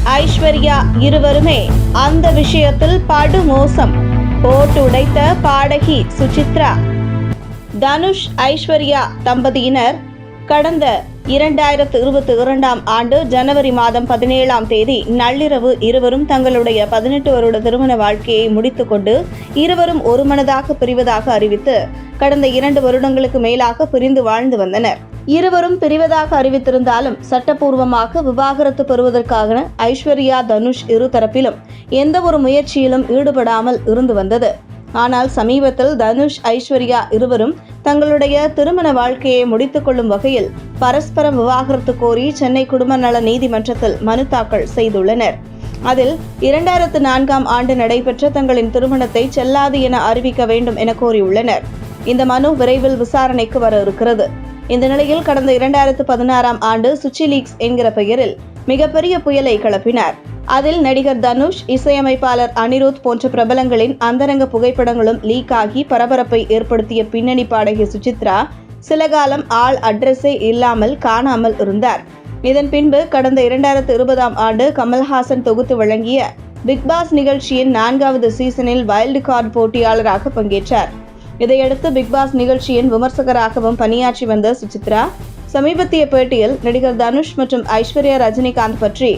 ஐஸ்வர்யா இருவருமே அந்த விஷயத்தில் படுமோசம். போட்டு உடைத்த பாடகி சுசித்ரா. தனுஷ் ஐஸ்வர்யா தம்பதியினர் கடந்த 2022 ஆண்டு ஜனவரி மாதம் 17 நள்ளிரவு இருவரும் தங்களுடைய 18 வருட திருமண வாழ்க்கையை முடித்துக்கொண்டு இருவரும் ஒருமனதாக பிரிவதாக அறிவித்து கடந்த 2 வருடங்களுக்கு மேலாக பிரிந்து வாழ்ந்து வந்தனர். இருவரும் பிரிவதாக அறிவித்திருந்தாலும் சட்டப்பூர்வமாக விவாகரத்து பெறுவதற்காக ஐஸ்வர்யா தனுஷ் இருதரப்பிலும் எந்த ஒரு முயற்சியிலும் ஈடுபடாமல் இருந்து வந்தது. ஆனால் சமீபத்தில் தனுஷ் ஐஸ்வர்யா இருவரும் தங்களுடைய திருமண வாழ்க்கையை முடித்துக் கொள்ளும் வகையில் பரஸ்பர விவாகரத்து கோரி சென்னை குடும்ப நல நீதிமன்றத்தில் மனு தாக்கல் செய்துள்ளனர். அதில் 2004 ஆண்டு நடைபெற்ற தங்களின் திருமணத்தை செல்லாது என அறிவிக்க வேண்டும் என கோரியுள்ளனர். இந்த மனு விரைவில் விசாரணைக்கு வர இருக்கிறது. இந்த நிலையில் கடந்த 2016 ஆண்டு சுச்சி லீக்ஸ் என்கிற பெயரில் மிகப்பெரிய புயலை கிளப்பினார். அதில் நடிகர் தனுஷ், இசையமைப்பாளர் அனிருத் போன்ற பிரபலங்களின் அந்தரங்க புகைப்படங்களும் லீக் ஆகி பரபரப்பை ஏற்படுத்திய பின்னணி பாடகி சுசித்ரா சில காலம் ஆள் அட்ரஸே இல்லாமல் காணாமல் இருந்தார். இதன் பின்பு கடந்த 2020 ஆண்டு கமல்ஹாசன் தொகுத்து வழங்கிய பிக் பாஸ் நிகழ்ச்சியின் 4வது சீசனில் வைல்டு கார்டு போட்டியாளராக பங்கேற்றார். இதையடுத்து பிக் பாஸ் நிகழ்ச்சியின் விமர்சகராகவும் பணியாற்றி வந்த சுசித்ரா சமீபத்திய பேட்டியில் நடிகர் தனுஷ் மற்றும் ஐஸ்வர்யா ரஜினிகாந்த் பற்றி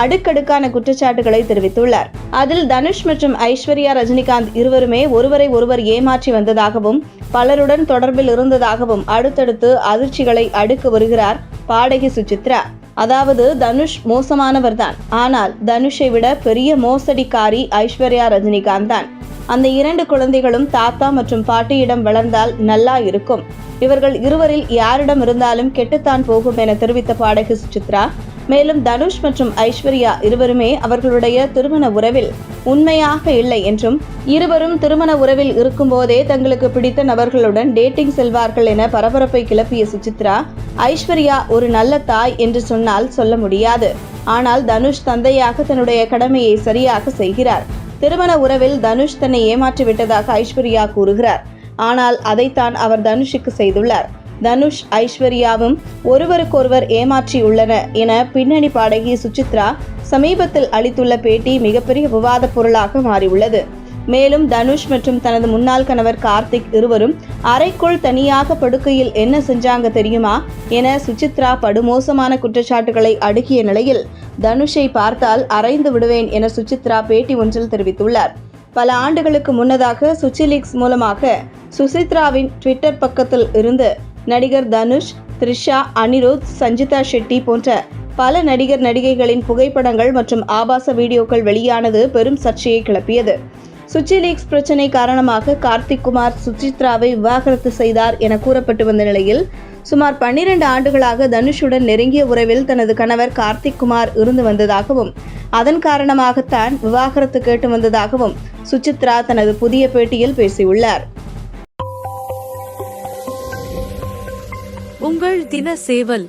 அடுக்கடுக்கான குற்றச்சாட்டுகளை தெரிவித்துள்ளார். அதில் தனுஷ் மற்றும் ஐஸ்வர்யா ரஜினிகாந்த் இருவருமே ஒருவரை ஒருவர் ஏமாற்றி வந்ததாகவும் பலருடன் தொடர்பில் இருந்ததாகவும் அடுத்தடுத்து அதிர்ச்சிகளை அடுக்கு வருகிறார் பாடகி சுசித்ரா. அதாவது தனுஷ் மோசமானவர்தான், ஆனால் தனுஷை விட பெரிய மோசடிக்காரி ஐஸ்வர்யா ரஜினிகாந்த் தான். அந்த 2 குழந்தைகளும் தாத்தா மற்றும் பாட்டியிடம் வளர்ந்தால் நல்லா இருக்கும். இவர்கள் இருவரில் யாரிடம் இருந்தாலும் கெட்டுத்தான் போகும் என தெரிவித்த பாடகி சுசித்ரா மேலும் தனுஷ் மற்றும் ஐஸ்வர்யா இருவருமே அவர்களுடைய திருமண உறவில் உண்மையாக இல்லை என்றும் இருவரும் திருமண உறவில் இருக்கும்போதே தங்களுக்கு பிடித்த நபர்களுடன் டேட்டிங் செல்வார்கள் என பரபரப்பை கிளப்பிய சுசித்ரா, ஐஸ்வர்யா ஒரு நல்ல தாய் என்று சொன்னால் சொல்ல முடியாது. ஆனால் தனுஷ் தந்தையாக தன்னுடைய கடமையை சரியாக செய்கிறார். திருமண உறவில் தனுஷ் தன்னை ஏமாற்றி விட்டதாக ஐஸ்வர்யா கூறுகிறார். ஆனால் அதைத்தான் அவர் தனுஷுக்கு செய்துள்ளார். தனுஷ் ஐஸ்வர்யாவும் ஒருவருக்கொருவர் ஏமாற்றியுள்ளன என பின்னணி பாடகி சுசித்ரா சமீபத்தில் அளித்துள்ள பேட்டி மிகப்பெரிய விவாத பொருளாக மாறியுள்ளது. மேலும் தனுஷ் மற்றும் தனது முன்னாள் கணவர் கார்த்திக் இருவரும் அறைக்குள் தனியாக படுக்கையில் என்ன செஞ்சாங்க தெரியுமா என சுசித்ரா படுமோசமான குற்றச்சாட்டுகளை அடுக்கிய நிலையில் தனுஷை பார்த்தால் அரைந்து விடுவேன் என சுசித்ரா பேட்டி ஒன்றில் தெரிவித்துள்ளார். பல ஆண்டுகளுக்கு முன்னதாக சுச்சி லீக்ஸ் மூலமாக சுசித்ராவின் ட்விட்டர் பக்கத்தில் இருந்து நடிகர் தனுஷ், த்ரிஷா, அனிருத், சஞ்சிதா ஷெட்டி போன்ற பல நடிகர் நடிகைகளின் புகைப்படங்கள் மற்றும் ஆபாச வீடியோக்கள் வெளியானது பெரும் சர்ச்சையை கிளப்பியது. சுச்சி லீக்ஸ் பிரச்சினை காரணமாக கார்த்திக் குமார் சுசித்ராவை விவாகரத்து செய்தார் என கூறப்பட்டு வந்த நிலையில் சுமார் 12 ஆண்டுகளாக தனுஷுடன் நெருங்கிய உறவில் தனது கணவர் கார்த்திக் குமார் இருந்து வந்ததாகவும் அதன் காரணமாகத்தான் விவாகரத்து கேட்டு வந்ததாகவும் சுசித்ரா தனது புதிய பேட்டியில் பேசியுள்ளார். உங்கள் தின சேவல்